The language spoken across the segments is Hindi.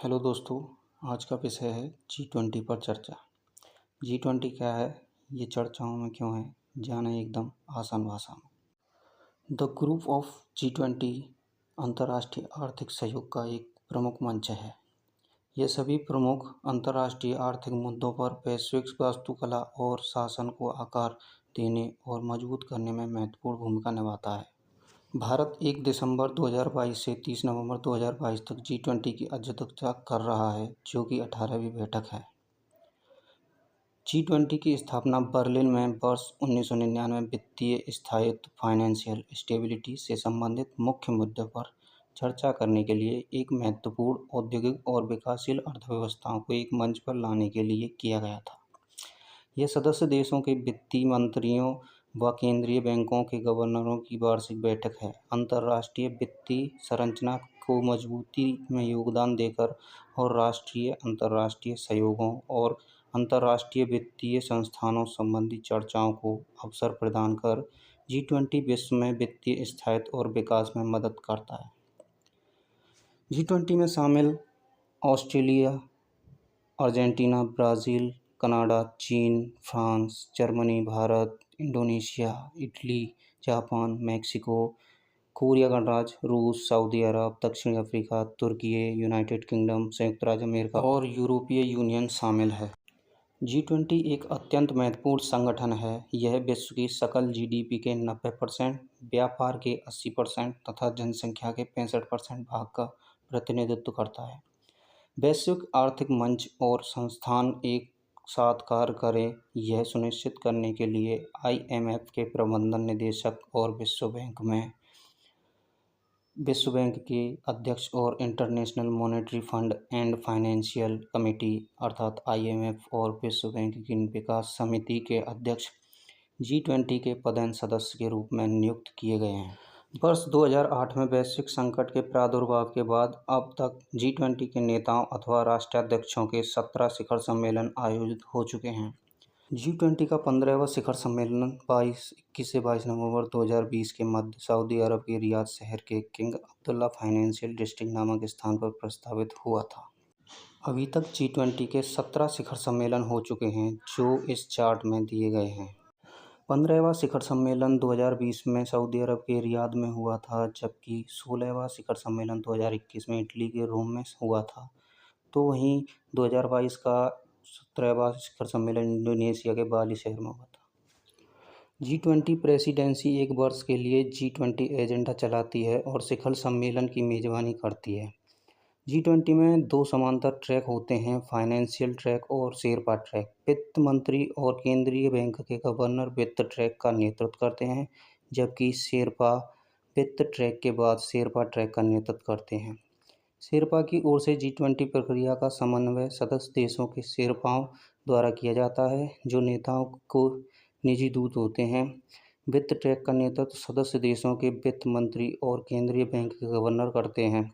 हेलो दोस्तों। आज का विषय है G20 पर चर्चा। G20 क्या है, ये चर्चाओं में क्यों है, जाने एकदम आसान भाषा में। द ग्रुप ऑफ G20 अंतर्राष्ट्रीय आर्थिक सहयोग का एक प्रमुख मंच है। यह सभी प्रमुख अंतर्राष्ट्रीय आर्थिक मुद्दों पर वैश्विक वास्तुकला और शासन को आकार देने और मजबूत करने में महत्वपूर्ण भूमिका निभाता है। भारत 1 दिसंबर 2022 से 30 नवंबर 2022 तक G20 की अध्यक्षता कर रहा है, जो कि 18वीं बैठक है। G20 की स्थापना बर्लिन में वर्ष 1999 वित्तीय स्थायित्व फाइनेंशियल स्टेबिलिटी से संबंधित मुख्य मुद्दों पर चर्चा करने के लिए एक महत्वपूर्ण औद्योगिक और विकासशील अर्थव्यवस्थाओं को एक मंच पर लाने के लिए किया गया था। यह सदस्य देशों के वित्तीय मंत्रियों व केंद्रीय बैंकों के गवर्नरों की वार्षिक बैठक है। अंतर्राष्ट्रीय वित्तीय संरचना को मजबूती में योगदान देकर और राष्ट्रीय अंतर्राष्ट्रीय सहयोगों और अंतर्राष्ट्रीय वित्तीय संस्थानों संबंधी चर्चाओं को अवसर प्रदान कर G20 विश्व में वित्तीय स्थायित्व और विकास में मदद करता है। G20 में शामिल ऑस्ट्रेलिया, अर्जेंटीना, ब्राज़ील, कनाडा, चीन, France, Germany, Bharat, Indonesia, Italy, Japan, Mexico, Korea गणराज्य, रूस, सऊदी अरब, दक्षिण अफ्रीका, तुर्की, यूनाइटेड किंगडम, संयुक्त राज्य अमेरिका और यूरोपीय यूनियन शामिल है। G20 एक अत्यंत महत्वपूर्ण संगठन है। यह विश्व की सकल GDP के 90%, व्यापार के 80% तथा जनसंख्या के 65% भाग का प्रतिनिधित्व करता है। वैश्विक आर्थिक मंच और संस्थान एक साथ कार्य करें, यह सुनिश्चित करने के लिए IMF के प्रबंधन निदेशक और विश्व बैंक के अध्यक्ष और international monetary fund and financial committee अर्थात IMF और विश्व बैंक की विकास समिति के अध्यक्ष G20 के पदेन सदस्य के रूप में नियुक्त किए गए हैं। वर्ष 2008 में वैश्विक संकट के प्रादुर्भाव के बाद अब तक G20 के नेताओं अथवा राष्ट्राध्यक्षों के 17 शिखर सम्मेलन आयोजित हो चुके हैं। G20 का 15वां शिखर सम्मेलन 21 से 22 नवंबर 2020 के मध्य सऊदी अरब के रियाद शहर के किंग अब्दुल्ला फाइनेंशियल डिस्ट्रिक्ट नामक स्थान पर प्रस्तावित हुआ था। अभी तक G20 के 17 शिखर सम्मेलन हो चुके हैं, जो इस चार्ट में दिए गए हैं। 15वां शिखर सम्मेलन 2020 में सऊदी अरब के रियाद में हुआ था, जबकि 16वां शिखर सम्मेलन 2021 में इटली के रोम में हुआ था। तो वहीं 2022 का 17वां शिखर सम्मेलन इंडोनेशिया के बाली शहर में हुआ था। G20 प्रेसिडेंसी एक वर्ष के लिए G20 एजेंडा चलाती है और शिखर सम्मेलन की मेजबानी करती है। G20 में 2 समांतर ट्रैक होते हैं, फाइनेंशियल ट्रैक और शेरपा ट्रैक। वित्त मंत्री और केंद्रीय बैंक के गवर्नर वित्त ट्रैक का नेतृत्व करते हैं, जबकि शेरपा वित्त ट्रैक के बाद शेरपा ट्रैक का नेतृत्व करते हैं। शेरपा की ओर से G20 प्रक्रिया का समन्वय सदस्य देशों के शेरपाओं द्वारा किया जाता है, जो नेताओं को निजी दूत होते हैं। वित्त ट्रैक का नेतृत्व सदस्य देशों के वित्त मंत्री और केंद्रीय बैंक के गवर्नर करते हैं।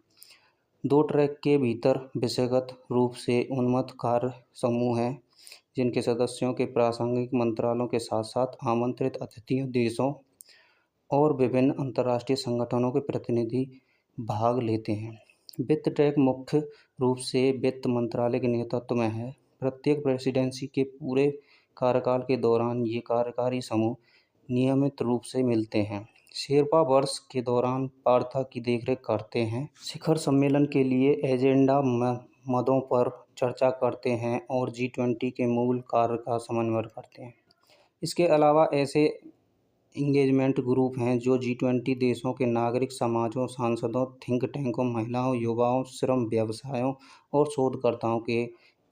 2 ट्रैक के भीतर विषयगत रूप से उन्मत्त कार्य समूह हैं, जिनके सदस्यों के प्रासंगिक मंत्रालयों के साथ साथ आमंत्रित अतिथि देशों और विभिन्न अंतर्राष्ट्रीय संगठनों के प्रतिनिधि भाग लेते हैं। वित्त ट्रैक मुख्य रूप से वित्त मंत्रालय के नेतृत्व में है। प्रत्येक प्रेसिडेंसी के पूरे कार्यकाल के दौरान ये कार्यकारी समूह नियमित रूप से मिलते हैं। शेरपा वर्ष के दौरान वार्ता की देखरेख करते हैं, शिखर सम्मेलन के लिए एजेंडा मदों पर चर्चा करते हैं और G20 के मूल कार्य का समन्वय करते हैं। इसके अलावा ऐसे इंगेजमेंट ग्रुप हैं जो G20 देशों के नागरिक समाजों, सांसदों, थिंक टैंकों, महिलाओं, युवाओं, श्रम व्यवसायों और शोधकर्ताओं के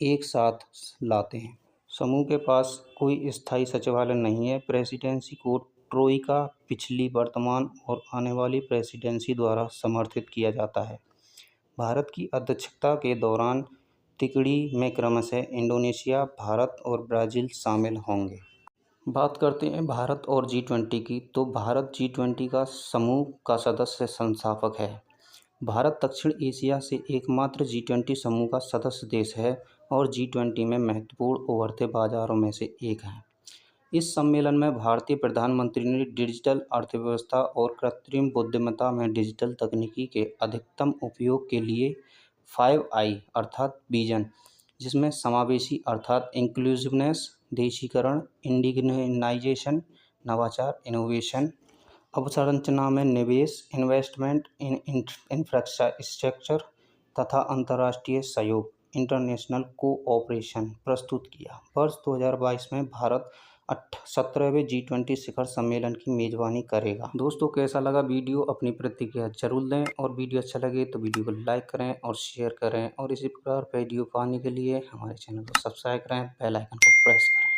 एक साथ लाते हैं। समूह के पास कोई स्थायी सचिवालय नहीं है। प्रेसिडेंसी को ट्रोइका, पिछली, वर्तमान और आने वाली प्रेसिडेंसी द्वारा समर्थित किया जाता है। भारत की अध्यक्षता के दौरान तिकड़ी में क्रमशः इंडोनेशिया, भारत और ब्राज़ील शामिल होंगे। बात करते हैं भारत और G20 की, तो भारत G20 का समूह का सदस्य संस्थापक है। भारत दक्षिण एशिया से एकमात्र G20 समूह का सदस्य देश है और G20 में महत्वपूर्ण उभरते बाजारों में से एक है। इस सम्मेलन में भारतीय प्रधानमंत्री ने डिजिटल अर्थव्यवस्था और कृत्रिम बुद्धिमत्ता में डिजिटल तकनीकी के अधिकतम उपयोग के लिए 5I अर्थात विजन, जिसमें समावेशी अर्थात इंक्लूसिवनेस, देशीकरण, इंडिजिनाइजेशन, नवाचार, इनोवेशन, अवसंरचना में निवेश, इन्वेस्टमेंट इन इंफ्रास्ट्रक्चर तथा अंतर्राष्ट्रीय सहयोग, इंटरनेशनल कोऑपरेशन प्रस्तुत किया। वर्ष 2022 में भारत 17वें G20 शिखर सम्मेलन की मेजबानी करेगा। दोस्तों, कैसा लगा वीडियो? अपनी प्रतिक्रिया जरूर दें, और वीडियो अच्छा लगे तो वीडियो को लाइक करें और शेयर करें, और इसी प्रकार वीडियो पाने के लिए हमारे चैनल को सब्सक्राइब करें, बेल आइकन को प्रेस करें।